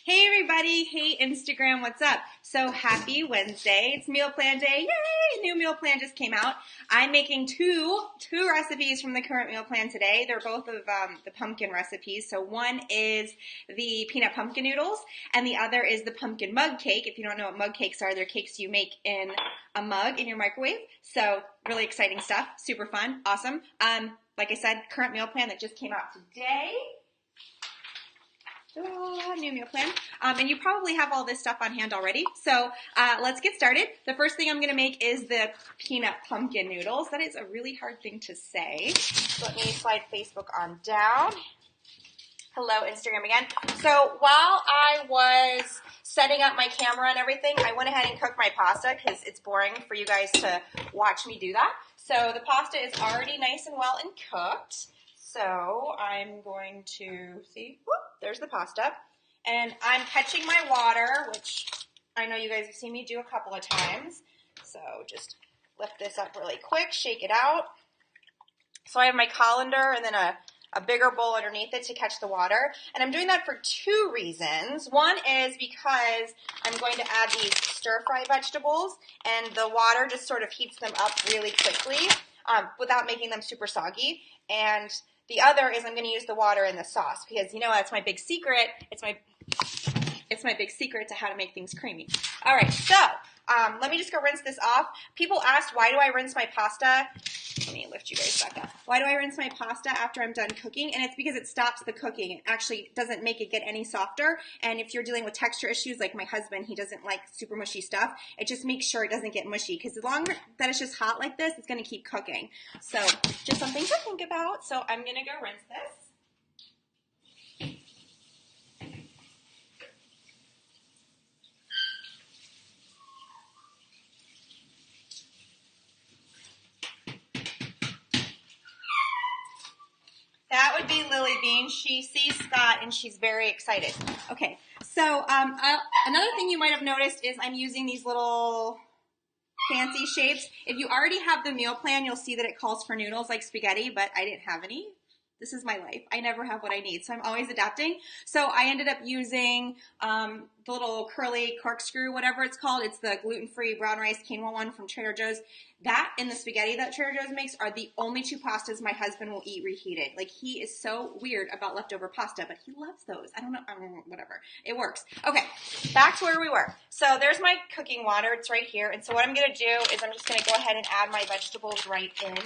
Hey everybody, hey Instagram, what's up? So happy Wednesday, it's meal plan day, yay! New meal plan just came out. I'm making two recipes from the current meal plan today. They're both of the pumpkin recipes. So one is the peanut pumpkin noodles and the other is the pumpkin mug cake. If you don't know what mug cakes are, they're cakes you make in a mug in your microwave. So really exciting stuff, super fun, awesome. Like I said, current meal plan that just came out today. New meal plan. And you probably have all this stuff on hand already. So let's get started. The first thing I'm going to make is the peanut pumpkin noodles. That is a really hard thing to say. So let me slide Facebook on down. Hello, Instagram again. So while I was setting up my camera and everything, I went ahead and cooked my pasta because it's boring for you guys to watch me do that. So the pasta is already nice and well and cooked. So I'm going to, see, whoop, there's the pasta. And I'm catching my water, which I know you guys have seen me do a couple of times. So just lift this up really quick, shake it out. So I have my colander and then a bigger bowl underneath it to catch the water. And I'm doing that for two reasons. One is because I'm going to add these stir-fry vegetables, and the water just sort of heats them up really quickly without making them super soggy. And the other is I'm going to use the water in the sauce because, you know, that's my big secret. It's my big secret to how to make things creamy. All right, so let me just go rinse this off. People asked, why do I rinse my pasta? Let me lift you guys back up. Why do I rinse my pasta after I'm done cooking? And it's because it stops the cooking. It actually doesn't make it get any softer. And if you're dealing with texture issues like my husband, he doesn't like super mushy stuff. It just makes sure it doesn't get mushy because as long that it's just hot like this, it's going to keep cooking. So just something to think about. So I'm going to go rinse this. That would be Lily Bean. She sees Scott and she's very excited. Okay, so another thing you might have noticed is I'm using these little fancy shapes. If you already have the meal plan, you'll see that it calls for noodles like spaghetti, but I didn't have any. This is my life. I never have what I need, so I'm always adapting. So I ended up using the little curly corkscrew, whatever it's called. It's the gluten-free brown rice quinoa one from Trader Joe's. That and the spaghetti that Trader Joe's makes are the only two pastas my husband will eat reheated. Like, he is so weird about leftover pasta, but he loves those. I don't know, whatever. It works. Okay, back to where we were. So there's my cooking water. It's right here. And so what I'm going to do is I'm just going to go ahead and add my vegetables right in.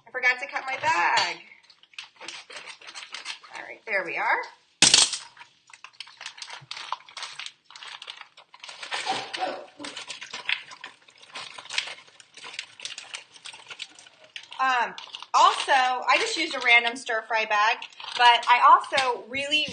I forgot to cut my bag. All right, there we are. Also, I just used a random stir-fry bag, but I also really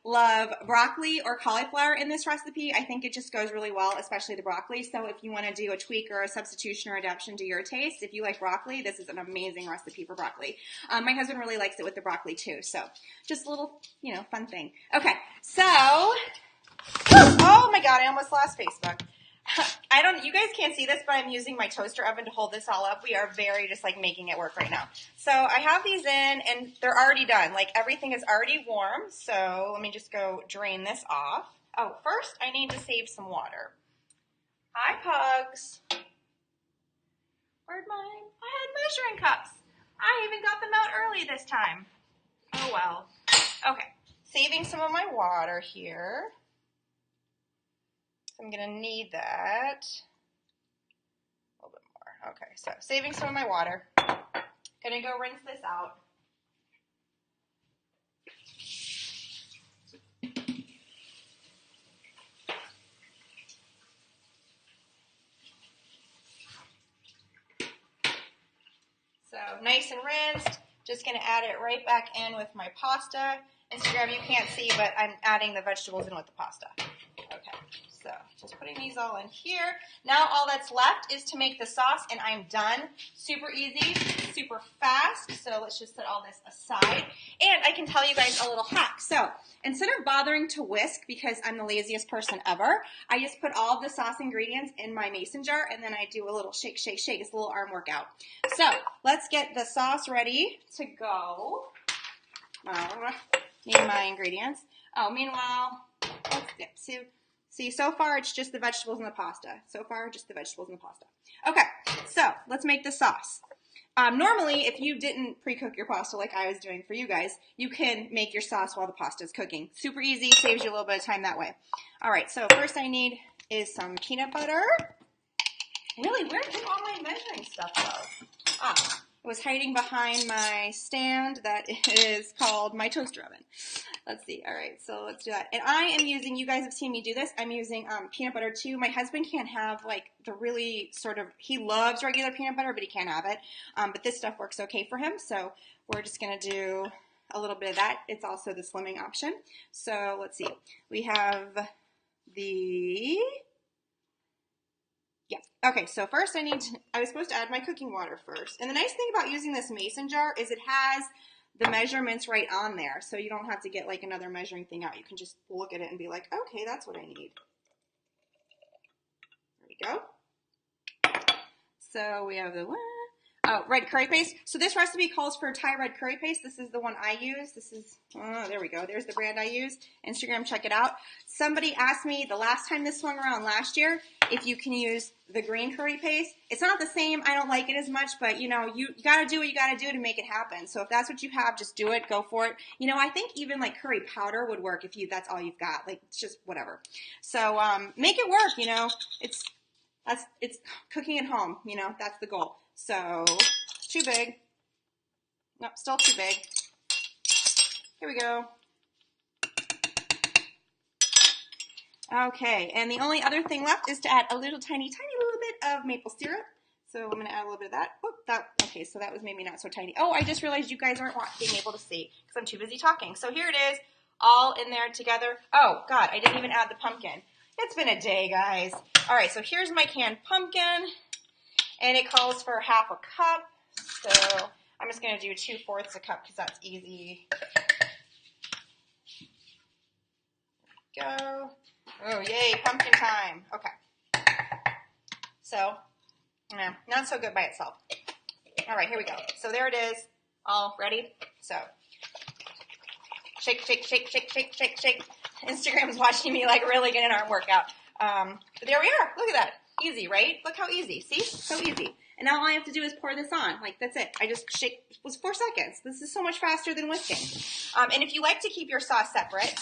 love broccoli or cauliflower in this recipe. I think it just goes really well, especially the broccoli. So if you want to do a tweak or a substitution or adaptation to your taste, if you like broccoli, this is an amazing recipe for broccoli. My husband really likes it with the broccoli too. So just a little, fun thing. Okay, so, oh my God, I almost lost Facebook. You guys can't see this, but I'm using my toaster oven to hold this all up. We are very just like making it work right now. So I have these in and they're already done. Like, everything is already warm. So let me just go drain this off. Oh, first I need to save some water. Hi, Pugs. Where'd I had measuring cups. I even got them out early this time. Oh well. Okay, saving some of my water here. I'm going to need that. A little bit more. Okay, so saving some of my water. Going to go rinse this out. So nice and rinsed. Just going to add it right back in with my pasta. Instagram, you can't see, but I'm adding the vegetables in with the pasta. Okay, so just putting these all in here. Now all that's left is to make the sauce, and I'm done. Super easy, super fast. So let's just set all this aside. And I can tell you guys a little hack. So instead of bothering to whisk, because I'm the laziest person ever, I just put all the sauce ingredients in my mason jar, and then I do a little shake, shake, shake. It's a little arm workout. So let's get the sauce ready to go. Need my ingredients. Oh, meanwhile, let's dip. See, so far it's just the vegetables and the pasta. So far, just the vegetables and the pasta. Okay, so let's make the sauce. Normally, if you didn't pre-cook your pasta like I was doing for you guys, you can make your sauce while the pasta is cooking. Super easy, saves you a little bit of time that way. All right, so first I need is some peanut butter. Really, where did all my measuring stuff go? Ah, it was hiding behind my stand that is called my toaster oven. Let's see. All right, so let's do that. And I am using, you guys have seen me do this, I'm using peanut butter too. My husband can't have like the really sort of, he loves regular peanut butter, but he can't have it. But this stuff works okay for him, so we're just going to do a little bit of that. It's also the slimming option. So let's see. We have the... Yeah. Okay, so first I was supposed to add my cooking water first. And the nice thing about using this mason jar is it has the measurements right on there. So you don't have to get like another measuring thing out. You can just look at it and be like, okay, that's what I need. There we go. So we have the red curry paste. So this recipe calls for Thai red curry paste. This is the one I use. This is, there we go. There's the brand I use. Instagram, check it out. Somebody asked me the last time this swung around last year if you can use the green curry paste. It's not the same. I don't like it as much, but you know, you got to do what you got to do to make it happen. So if that's what you have, just do it. Go for it. You know, I think even like curry powder would work if that's all you've got. Like, it's just whatever. So make it work, you know. It's cooking at home, you know, that's the goal. So, too big. Nope, still too big. Here we go. Okay, and the only other thing left is to add a little tiny little bit of maple syrup. So I'm going to add a little bit of that. Oh, okay, so that was maybe not so tiny. Oh, I just realized you guys aren't being able to see because I'm too busy talking. So here it is, all in there together. Oh, God, I didn't even add the pumpkin. It's been a day, guys. All right, so here's my canned pumpkin, and it calls for half a cup. So I'm just going to do 2/4 a cup because that's easy. There we go. Oh, yay, pumpkin time. Okay. So, not so good by itself. All right, here we go. So there it is, all ready. So, shake, shake, shake, shake, shake, shake, shake. Instagram's watching me like really get an arm workout. But there we are. Look at that. Easy, right? Look how easy. See? So easy. And now all I have to do is pour this on. Like, that's it. I just shake. It was 4 seconds. This is so much faster than whisking. And if you like to keep your sauce separate,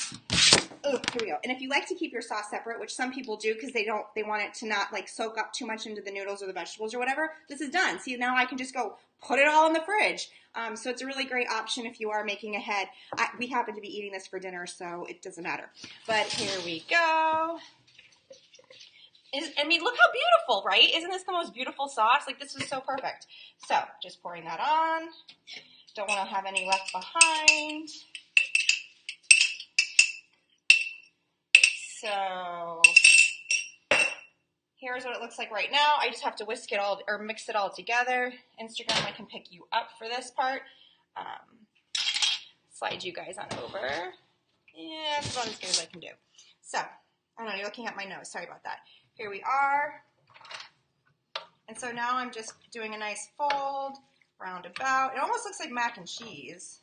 here we go. And if you like to keep your sauce separate, which some people do because they want it to not like soak up too much into the noodles or the vegetables or whatever, this is done. See, now I can just go put it all in the fridge. So it's a really great option if you are making ahead. We happen to be eating this for dinner, so it doesn't matter. But here we go. I mean, look how beautiful, right? Isn't this the most beautiful sauce? Like, this is so perfect. So, just pouring that on. Don't want to have any left behind. So, here's what it looks like right now. I just have to whisk it all, or mix it all together. Instagram, I can pick you up for this part. Slide you guys on over. Yeah, that's about as good as I can do. So, I don't know, you're looking at my nose. Sorry about that. Here we are. And so now I'm just doing a nice fold, roundabout. It almost looks like mac and cheese.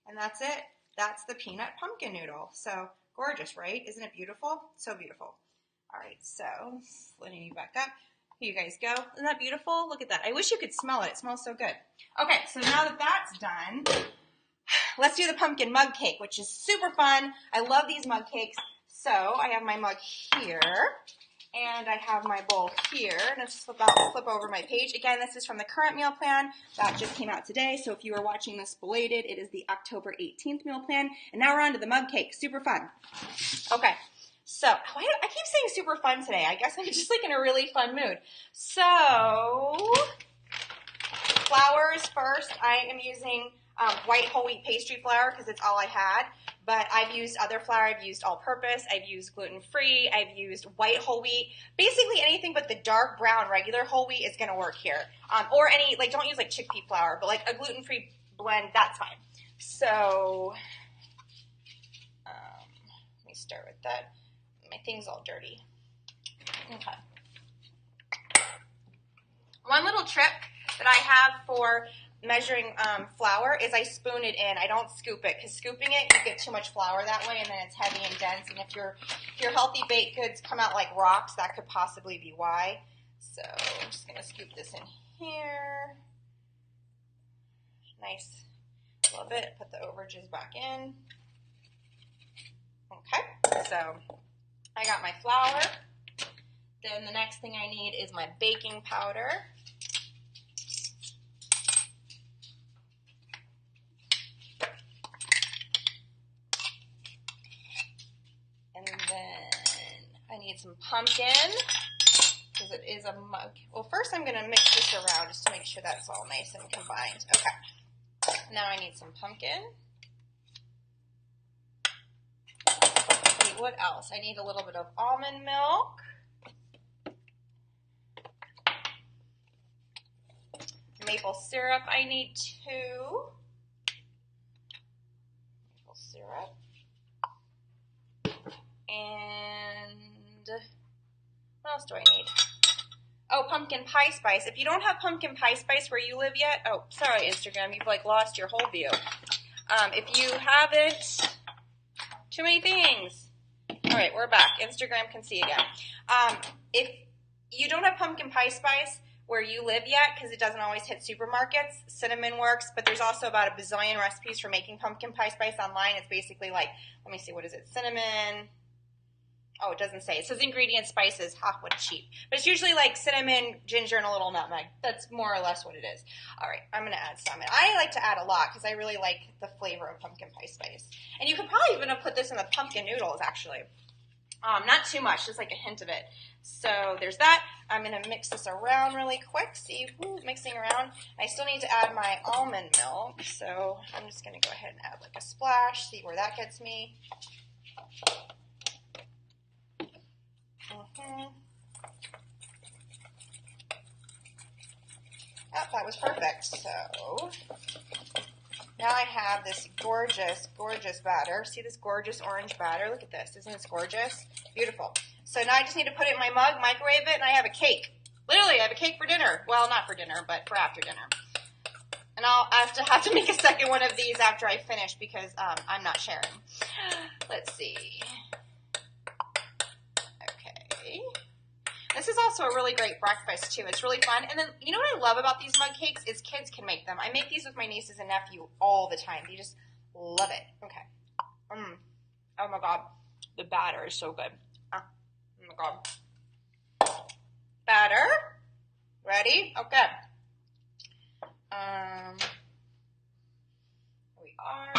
And that's it. That's the peanut pumpkin noodle. So gorgeous, right? Isn't it beautiful? So beautiful. All right, so sliding you back up. Here you guys go. Isn't that beautiful? Look at that. I wish you could smell it. It smells so good. Okay, so now that that's done, let's do the pumpkin mug cake, which is super fun. I love these mug cakes. So I have my mug here, and I have my bowl here, and let's flip over my page. Again, this is from the current meal plan that just came out today, so if you are watching this belated, it is the October 18th meal plan, and now we're on to the mug cake. Super fun. Okay, so I keep saying super fun today. I guess I'm just like in a really fun mood. So, flours first. I am using white whole wheat pastry flour because it's all I had. But I've used other flour. I've used all-purpose. I've used gluten-free. I've used white whole wheat. Basically anything but the dark brown regular whole wheat is going to work here. Or any, like, don't use like chickpea flour, but like a gluten-free blend, that's fine. So, let me start with that. My thing's all dirty. Okay. One little trick that I have for measuring flour is I spoon it in. I don't scoop it, because scooping it, you get too much flour that way, and then it's heavy and dense. And if your healthy baked goods come out like rocks, that could possibly be why. So I'm just going to scoop this in here. Nice. A little bit. Put the overages back in. Okay. So I got my flour. Then the next thing I need is my baking powder. And then I need some pumpkin, because it is a mug. Well, first I'm going to mix this around just to make sure that's all nice and combined. Okay. Now I need some pumpkin. Okay, what else? I need a little bit of almond milk. Maple syrup, I need 2. Maple syrup. And what else do I need? Oh, pumpkin pie spice. If you don't have pumpkin pie spice where you live yet, oh, sorry, Instagram, you've like lost your whole view. If you haven't, too many things. All right, we're back. Instagram can see again. If you don't have pumpkin pie spice where you live yet, because it doesn't always hit supermarkets, cinnamon works, but there's also about a bazillion recipes for making pumpkin pie spice online. It's basically like, let me see, what is it? Cinnamon. Oh, it doesn't say. It says ingredients, spices. Ha, what cheap. But it's usually like cinnamon, ginger, and a little nutmeg. That's more or less what it is. All right, I'm going to add some. And I like to add a lot because I really like the flavor of pumpkin pie spice. And you could probably even put this in the pumpkin noodles, actually. Not too much, just like a hint of it. So there's that. I'm going to mix this around really quick. See, mixing around. I still need to add my almond milk. So I'm just going to go ahead and add like a splash. See where that gets me. Oh, that was perfect. So now I have this gorgeous, gorgeous batter. See this gorgeous orange batter? Look at this. Isn't this gorgeous? Beautiful. So now I just need to put it in my mug, microwave it, and I have a cake. Literally, I have a cake for dinner. Well, not for dinner, but for after dinner. And I'll have to make a second one of these after I finish because I'm not sharing. Let's see. Okay. This is also a really great breakfast, too. It's really fun. And then, you know what I love about these mug cakes is kids can make them. I make these with my nieces and nephew all the time. They just love it. Okay. Oh, my God. The batter is so good. Oh, my God. Batter. Ready? Okay. Here we are.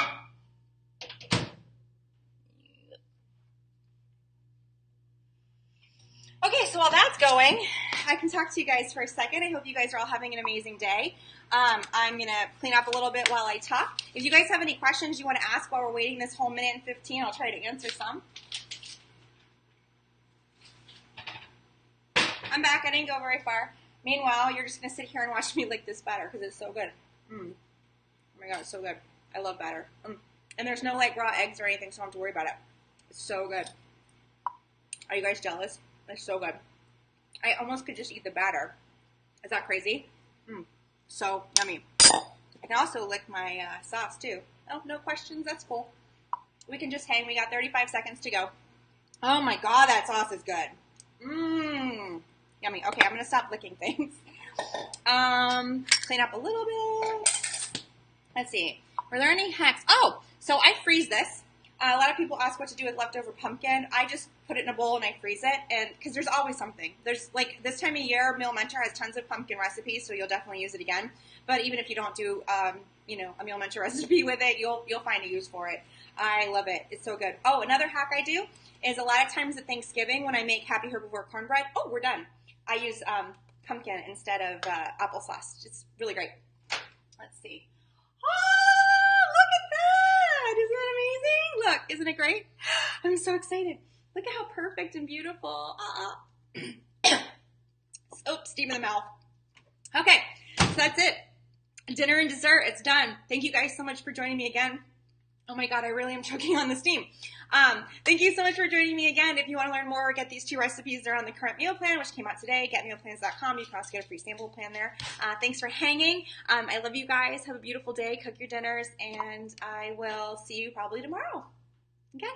Okay, so while that's going, I can talk to you guys for a second. I hope you guys are all having an amazing day. I'm going to clean up a little bit while I talk. If you guys have any questions you want to ask while we're waiting this whole minute and 15, I'll try to answer some. I'm back. I didn't go very far. Meanwhile, you're just going to sit here and watch me lick this batter because it's so good. Oh my God, it's so good. I love batter. And there's no like raw eggs or anything, so I don't have to worry about it. It's so good. Are you guys jealous? It's so good. I almost could just eat the batter. Is that crazy? So yummy. I can also lick my sauce too. Oh, no questions. That's cool. We can just hang. We got 35 seconds to go. Oh my God, that sauce is good. Yummy. Okay, I'm going to stop licking things. Clean up a little bit. Let's see. Were there any hacks? Oh, so I freeze this. A lot of people ask what to do with leftover pumpkin. I just put it in a bowl and I freeze it, and because there's always something. There's like this time of year, Meal Mentor has tons of pumpkin recipes, so you'll definitely use it again. But even if you don't do, a Meal Mentor recipe with it, you'll find a use for it. I love it. It's so good. Oh, another hack I do is a lot of times at Thanksgiving when I make Happy Herbivore cornbread. Oh, we're done. I use pumpkin instead of applesauce. It's really great. Let's see. Oh, look at that! Isn't that amazing? Look, isn't it great? I'm so excited. Look at how perfect and beautiful. Oops, steam in the mouth. Okay, so that's it. Dinner and dessert, it's done. Thank you guys so much for joining me again. Oh my God, I really am choking on the steam. Thank you so much for joining me again. If you want to learn more or get these 2 recipes, they're on the current meal plan, which came out today, getmealplans.com. You can also get a free sample plan there. Thanks for hanging. I love you guys. Have a beautiful day. Cook your dinners, and I will see you probably tomorrow. Okay?